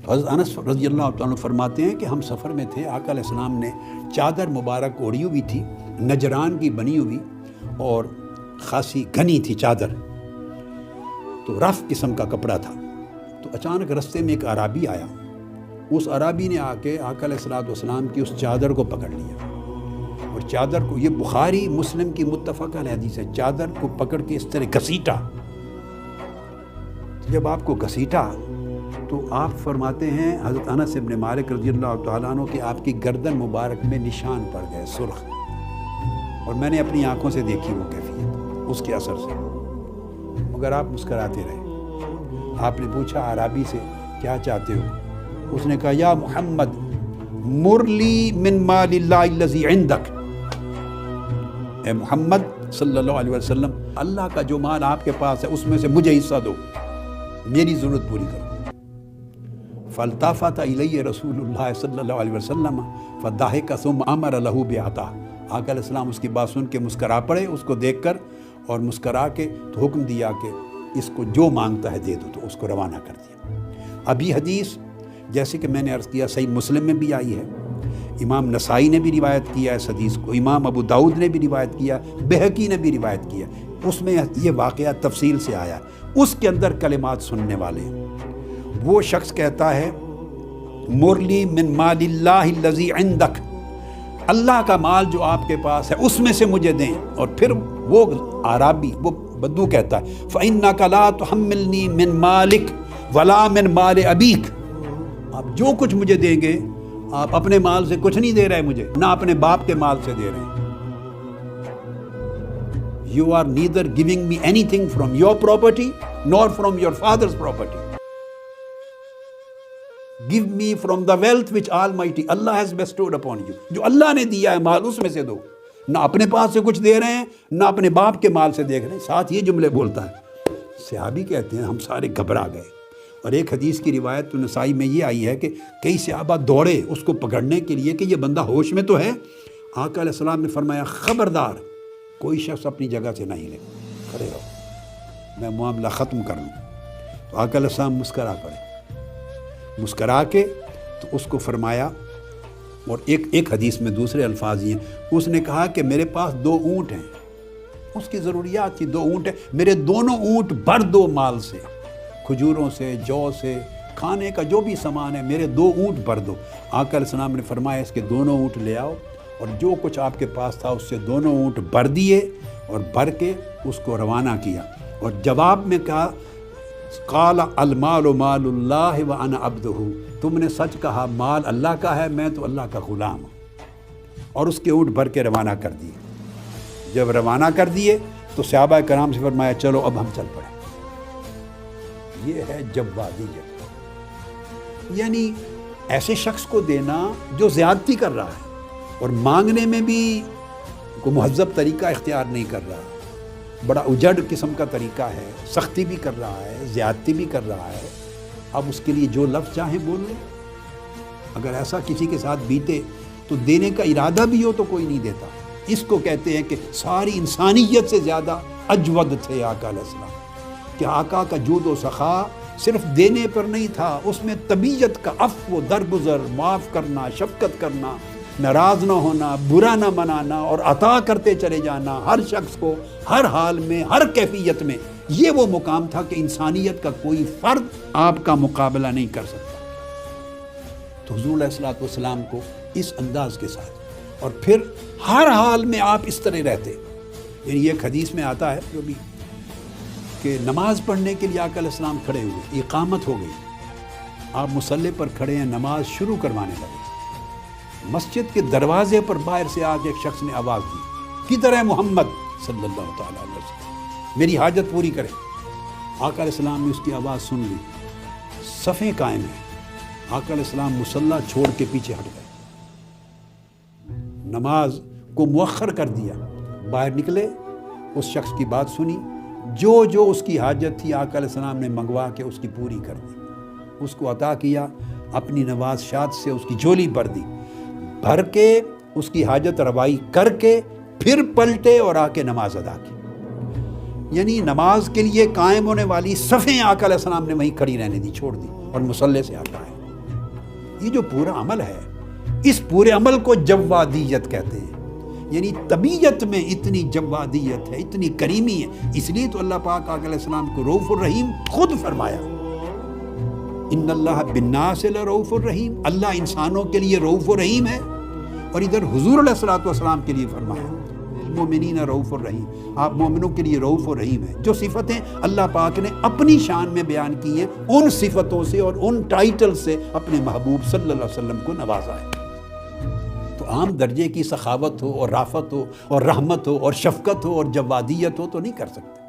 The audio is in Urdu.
حضرت انس رضی اللہ تعالیٰ عنہ فرماتے ہیں کہ ہم سفر میں تھے، آقا علیہ السلام نے چادر مبارک اوڑھی ہوئی تھی، نجران کی بنی ہوئی اور خاصی گھنی تھی چادر، تو رف قسم کا کپڑا تھا۔ تو اچانک رستے میں ایک اعرابی آیا، اس اعرابی نے آ کے آقا علیہ السلام کی اس چادر کو پکڑ لیا، اور چادر کو، یہ بخاری مسلم کی متفق علیہ حدیث ہے، چادر کو پکڑ کے اس طرح گھسیٹا۔ جب آپ کو گھسیٹا تو آپ فرماتے ہیں حضرت انس بن مالک رضی اللہ تعالیٰ عنہ کہ آپ کی گردن مبارک میں نشان پڑ گئے سرخ، اور میں نے اپنی آنکھوں سے دیکھی وہ کیفیت اس کے اثر سے، مگر آپ مسکراتے رہے۔ آپ نے پوچھا اعرابی سے کیا چاہتے ہو؟ اس نے کہا یا محمد مرلی من مال اللہ الذی عندک، اے محمد صلی اللہ علیہ وسلم، اللہ کا جو مال آپ کے پاس ہے اس میں سے مجھے حصہ دو، میری ضرورت پوری کرو۔ فالتفت الی رسول اللہ صلی اللہ علیہ وسلم فضحک ثم امر له بعطاء، آقا علیہ السلام اس کی بات سن کے مسکرا پڑے اس کو دیکھ کر، اور مسکرا کے تو حکم دیا کہ اس کو جو مانگتا ہے دے دو، تو اس کو روانہ کر دیا۔ ابھی حدیث جیسے کہ میں نے عرض کیا صحیح مسلم میں بھی آئی ہے، امام نسائی نے بھی روایت کیا ہے اس حدیث کو، امام ابو داؤد نے بھی روایت کیا، بہقی نے بھی روایت کیا، اس میں یہ واقعہ تفصیل سے آیا، اس کے اندر کلمات سننے والے ہیں۔ وہ شخص کہتا ہے مرلی من مال اللہ الذی عندک، اللہ کا مال جو آپ کے پاس ہے اس میں سے مجھے دیں، اور پھر وہ اعرابی، وہ بدو کہتا ہے فإنک لا تحملنی من مالک ولا من مال ابیک، آپ جو کچھ مجھے دیں گے آپ اپنے مال سے کچھ نہیں دے رہے مجھے، نہ اپنے باپ کے مال سے دے رہے ہیں۔ You are neither giving me anything from your property nor from your father's property. Give me from the wealth which Almighty Allah has bestowed upon you. جو اللہ نے دیا ہے مال اس میں سے دو، نہ اپنے پاس سے کچھ دے رہے ہیں نہ اپنے باپ کے مال سے دیکھ رہے ہیں۔ ساتھ یہ جملے بولتا ہے۔ صحابی کہتے ہیں ہم سارے گھبرا گئے، اور ایک حدیث کی روایت تو نسائی میں یہ آئی ہے کہ کئی صحابہ دوڑے اس کو پکڑنے کے لیے کہ یہ بندہ ہوش میں تو ہے۔ آقا علیہ السلام نے فرمایا خبردار کوئی شخص اپنی جگہ سے نہیں ہلے، کھڑے رہو، میں معاملہ ختم کر لوں۔ تو آقا علیہ السلام مسکرا پڑے، مسکرا کے تو اس کو فرمایا، اور ایک حدیث میں دوسرے الفاظ یہ ہیں، اس نے کہا کہ میرے پاس 2 اونٹ ہیں، اس کی ضروریات تھی، 2 اونٹ ہیں، میرے دونوں اونٹ بھر دو مال سے، کھجوروں سے، جو سے، کھانے کا جو بھی سامان ہے، میرے 2 اونٹ بھر دو۔ آقا علیہ السلام نے فرمایا اس کے دونوں اونٹ لے آؤ، اور جو کچھ آپ کے پاس تھا اس سے دونوں اونٹ بھر دیے، اور بھر کے اس کو روانہ کیا، اور جواب میں کہا قال المال مال اللہ وانا عبدہ، تم نے سچ کہا مال اللہ کا ہے، میں تو اللہ کا غلام ہوں، اور اس کے اونٹ بھر کے روانہ کر دیے۔ جب روانہ کر دیے تو صحابہ کرام سے فرمایا چلو اب ہم چل پڑے۔ یہ ہے جوادیت، یعنی ایسے شخص کو دینا جو زیادتی کر رہا ہے اور مانگنے میں بھی کوئی مہذب طریقہ اختیار نہیں کر رہا، بڑا اجڑ قسم کا طریقہ ہے، سختی بھی کر رہا ہے، زیادتی بھی کر رہا ہے، اب اس کے لیے جو لفظ چاہیں بول لیں۔ اگر ایسا کسی کے ساتھ بیتے تو دینے کا ارادہ بھی ہو تو کوئی نہیں دیتا۔ اس کو کہتے ہیں کہ ساری انسانیت سے زیادہ اجود تھے آقا علیہ السلام، کہ آقا کا جود و سخا صرف دینے پر نہیں تھا، اس میں طبیعت کا عفو و درگزر، معاف کرنا، شفقت کرنا، ناراض نہ ہونا، برا نہ منانا، اور عطا کرتے چلے جانا ہر شخص کو، ہر حال میں، ہر کیفیت میں۔ یہ وہ مقام تھا کہ انسانیت کا کوئی فرد آپ کا مقابلہ نہیں کر سکتا۔ تو حضور علیہ الصلوۃ والسلام کو اس انداز کے ساتھ، اور پھر ہر حال میں آپ اس طرح رہتے، یعنی ایک حدیث میں آتا ہے جو بھی کہ نماز پڑھنے کے لیے آقا علیہ السلام کھڑے ہوئے، اقامت ہو گئی، آپ مصلی پر کھڑے ہیں، نماز شروع کروانے لگے، مسجد کے دروازے پر باہر سے آ کے ایک شخص نے آواز دی کدھر ہے محمد صلی اللہ تعالیٰ علیہ وسلم، میری حاجت پوری کرے۔ آقا علیہ السلام نے اس کی آواز سن لی، صفیں قائم ہیں، آقا علیہ السلام مصلی چھوڑ کے پیچھے ہٹ گئے، نماز کو مؤخر کر دیا، باہر نکلے، اس شخص کی بات سنی، جو اس کی حاجت تھی آقا علیہ السلام نے منگوا کے اس کی پوری کر دی، اس کو عطا کیا، اپنی نوازشات سے اس کی جھولی بھر دی، بھر کے اس کی حاجت روائی کر کے پھر پلٹے اور آ کے نماز ادا کی۔ یعنی نماز کے لیے قائم ہونے والی صفیں آقا علیہ السلام نے وہیں کھڑی رہنے دی، چھوڑ دی، اور مصلی سے ہٹائے۔ یہ جو پورا عمل ہے، اس پورے عمل کو جوادیت کہتے ہیں، یعنی طبیعت میں اتنی جوادیت ہے، اتنی کریمی ہے، اس لیے تو اللہ پاک علیہ السلام کو رؤوف الرحیم خود فرمایا، ان اللہ بالناس لرؤوف الرحیم، اللہ انسانوں کے لیے رؤوف الرحیم ہے، اور ادھر حضور علیہ الصلوۃ والسلام کے لیے فرمایا المؤمنین رؤوف الرحیم، آپ مومنوں کے لیے رؤوف الرحیم ہے۔ جو صفتیں اللہ پاک نے اپنی شان میں بیان کی ہیں، ان صفتوں سے اور ان ٹائٹل سے اپنے محبوب صلی اللہ علیہ وسلم کو نوازا ہے۔ تو عام درجے کی سخاوت ہو اور رافت ہو اور رحمت ہو اور شفقت ہو اور جوادیت ہو تو نہیں کر سکتے۔